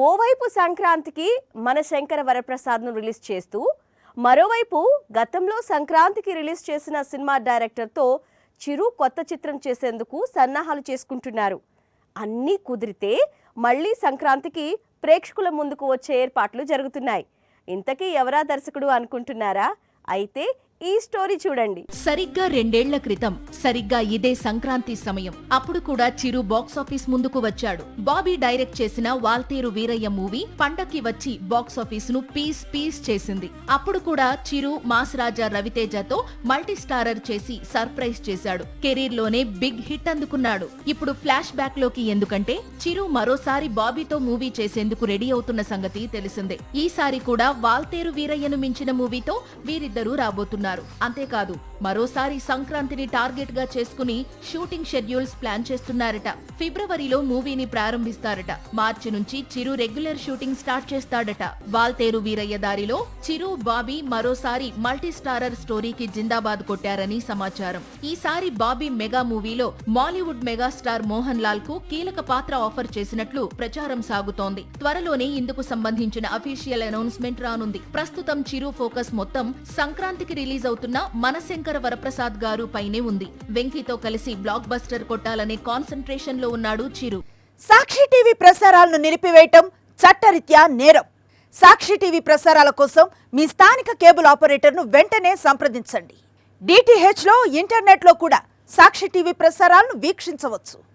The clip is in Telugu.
ఓవైపు సంక్రాంతికి మన శంకర వరప్రసాద్ను రిలీజ్ చేస్తూ మరోవైపు గతంలో సంక్రాంతికి రిలీజ్ చేసిన సినిమా డైరెక్టర్తో చిరు కొత్త చిత్రం చేసేందుకు సన్నాహాలు చేసుకుంటున్నారు. అన్నీ కుదిరితే మళ్ళీ సంక్రాంతికి ప్రేక్షకుల ముందుకు వచ్చే ఏర్పాట్లు జరుగుతున్నాయి. ఇంతకీ ఎవరా దర్శకుడు అనుకుంటున్నారా? అయితే ఈ స్టోరీ చూడండి. సరిగ్గా 2 ఏళ్ల క్రితం సరిగ్గా ఇదే సంక్రాంతి సమయం. అప్పుడు కూడా చిరు బాక్సాఫీస్ ముందుకు వచ్చాడు. బాబీ డైరెక్ట్ చేసిన వాల్తేరు వీరయ్య మూవీ పండక్కి వచ్చి బాక్సాఫీస్ ను పీస్ చేసింది. అప్పుడు కూడా చిరు మాస్ రాజా రవితేజతో మల్టీ స్టారర్ చేసి సర్ప్రైజ్ చేశాడు. కెరీర్ లోనే బిగ్ హిట్ అందుకున్నాడు. ఇప్పుడు ఫ్లాష్ బ్యాక్ లోకి ఎందుకంటే చిరు మరోసారి బాబీతో మూవీ చేసేందుకు రెడీ అవుతున్న సంగతి తెలిసిందే. ఈసారి కూడా వాల్తేరు వీరయ్యను మించిన మూవీతో వీరిద్దరూ రాబోతున్నారు. అంతేకాదు మరోసారి సంక్రాంతిని టార్గెట్ గా చేసుకుని షూటింగ్ షెడ్యూల్స్ ప్లాన్ చేస్తున్నారట. ఫిబ్రవరిలో మూవీని ప్రారంభిస్తారట. మార్చి నుంచి చిరు రెగ్యులర్ షూటింగ్ స్టార్ట్ చేస్తాడట. వాల్తేరు వీరయ్య దారిలో చిరు బాబీ మరోసారి మల్టీ స్టారర్ స్టోరీకి జిందాబాద్ కొట్టారని సమాచారం. ఈసారి బాబీ మెగా మూవీలో మాలీవుడ్ మెగాస్టార్ మోహన్ లాల్ కు కీలక పాత్ర ఆఫర్ చేసినట్లు ప్రచారం సాగుతోంది. త్వరలోనే ఇందుకు సంబంధించిన అఫీషియల్ అనౌన్స్మెంట్ రానుంది. ప్రస్తుతం చిరు ఫోకస్ మొత్తం సంక్రాంతికి రిలీజ్ అవుతున్న మన శంకర వరప్రసాద్ గారు పైనే ఉంది. వెంకీతో కలిసి బ్లాక్ బస్టర్ కొట్టాలనే కాన్సంట్రేషన్ లో ఉన్నాడు చిరు. సాక్షి టీవీ ప్రసారాలను నిలిపివేయటం చట్టరీత్యా నేరం. సాక్షి టీవీ ప్రసారాల కోసం మీ స్థానిక కేబుల్ ఆపరేటర్ను వెంటనే సంప్రదించండి. DTH లో ఇంటర్నెట్ లో కూడా సాక్షి టీవీ ప్రసారాలను వీక్షించవచ్చు.